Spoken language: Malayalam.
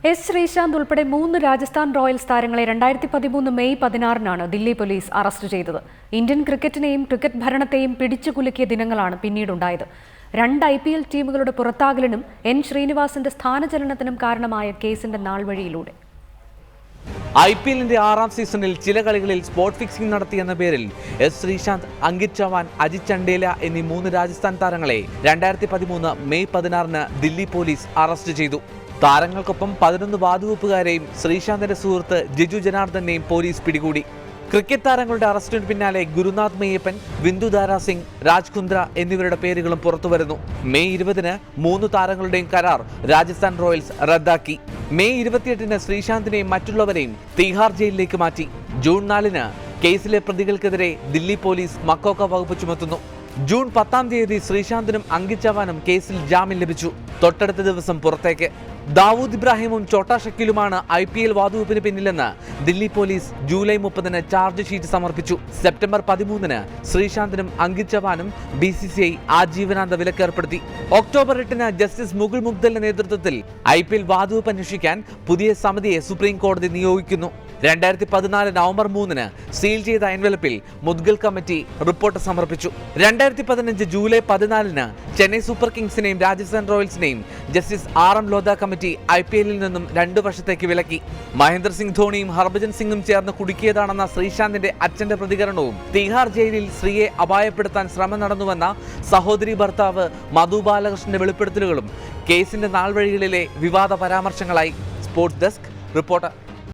എസ് ശ്രീശാന്ത് ഉൾപ്പെടെ 3 രാജസ്ഥാൻ റോയൽസ് താരങ്ങളെ 2013 മെയ് 16-നാണ് ദില്ലി പോലീസ് അറസ്റ്റ് ചെയ്തത്. ഇന്ത്യൻ ക്രിക്കറ്റിനെയും ക്രിക്കറ്റ് ഭരണത്തെയും പിടിച്ചുകുലുക്കിയ ദിനങ്ങളാണ് പിന്നീടുണ്ടായത്. 2 IPL ടീമുകളുടെ പുറത്താകലിനും എൻ ശ്രീനിവാസന്റെ സ്ഥാനചലനത്തിനും കാരണമായ കേസിന്റെ നാൾവഴിയിലൂടെ IPL-ന്റെ 6ാം സീസണിൽ ചില കളികളിൽ സ്പോട്ട് ഫിക്സിംഗ് നടത്തിയെന്ന പേരിൽ എസ് ശ്രീശാന്ത്, അങ്കിത് ചവാൻ, അജിത് ചണ്ടേല എന്നീ 3 രാജസ്ഥാൻ താരങ്ങളെ 2013 മെയ് 16-ന് ദില്ലി പോലീസ് അറസ്റ്റ് ചെയ്തു. താരങ്ങൾക്കൊപ്പം 11 വാതുവെപ്പുകാരെയും ശ്രീശാന്തിന്റെ സുഹൃത്ത് ജിജു ജനാർദ്ദനെയും പോലീസ് പിടികൂടി. ക്രിക്കറ്റ് താരങ്ങളുടെ അറസ്റ്റിന് പിന്നാലെ ഗുരുനാഥ് മെയ്യപ്പൻ, വിന്ദു ധാരാ സിംഗ്, രാജ് കുന്ദ്ര എന്നിവരുടെ പേരുകളും പുറത്തുവരുന്നു. മെയ് 20-ന് 3 താരങ്ങളുടെയും കരാർ രാജസ്ഥാൻ റോയൽസ് റദ്ദാക്കി. മെയ് 28-ന് ശ്രീശാന്തിനെയും മറ്റുള്ളവരെയും തിഹാർ ജയിലിലേക്ക് മാറ്റി. ജൂൺ 4-ന് കേസിലെ പ്രതികൾക്കെതിരെ ദില്ലി പോലീസ് മക്കോക്ക വകുപ്പ് ചുമത്തുന്നു. ജൂൺ 10-ാം തീയതി ശ്രീശാന്തിനും അങ്കിത് ചവാനും കേസിൽ ജാമ്യം ലഭിച്ചു. തൊട്ടടുത്ത ദിവസം പുറത്തേക്ക്. ദാവൂദ് ഇബ്രാഹിമും ചോട്ടാ ഷക്കീലുമാണ് IPL വാതുവെപ്പിന് പിന്നിലെന്ന് ദില്ലി പോലീസ് ജൂലൈ 30-ന് ചാർജ് ഷീറ്റ് സമർപ്പിച്ചു. സെപ്റ്റംബർ 13-ന് ശ്രീശാന്തിനും അങ്കിത് ചവാനും BCCI ആജീവനാന്ത വിലക്കേർപ്പെടുത്തി. ഒക്ടോബർ 8-ന് ജസ്റ്റിസ് മുകുൾ മുഗ്ദലിന്റെ നേതൃത്വത്തിൽ IPL വാതുവെപ്പ് അന്വേഷിക്കാൻ പുതിയ സമിതിയെ സുപ്രീം കോടതി നിയോഗിക്കുന്നു. 2014 നവംബർ 3-ന് സീൽ ചെയ്ത എൻവലപ്പിൽ മുദ്ഗൽ കമ്മിറ്റി റിപ്പോർട്ട് സമർപ്പിച്ചു. 2015 ജൂലൈ 14-ന് ചെന്നൈ സൂപ്പർ കിങ്സിനെയും രാജസ്ഥാൻ റോയൽസിനെയും ജസ്റ്റിസ് RM ലോധ കമ്മിറ്റി IPL-ൽ നിന്നും 2 വർഷത്തേക്ക് വിലക്കി. മഹേന്ദ്ര സിംഗ് ധോണിയും ഹർഭജൻ സിംഗും ചേർന്ന് കുടുക്കിയതാണെന്ന ശ്രീശാന്തിന്റെ അച്ഛന്റെ പ്രതികരണവും തിഹാർ ജയിലിൽ സ്ത്രീയെ അപായപ്പെടുത്താൻ ശ്രമം നടന്നുവെന്ന സഹോദരി ഭർത്താവ് മധു ബാലകൃഷ്ണന്റെ വെളിപ്പെടുത്തലുകളും കേസിന്റെ നാൾവഴികളിലെ വിവാദ പരാമർശങ്ങളായി. Sports desk reporter.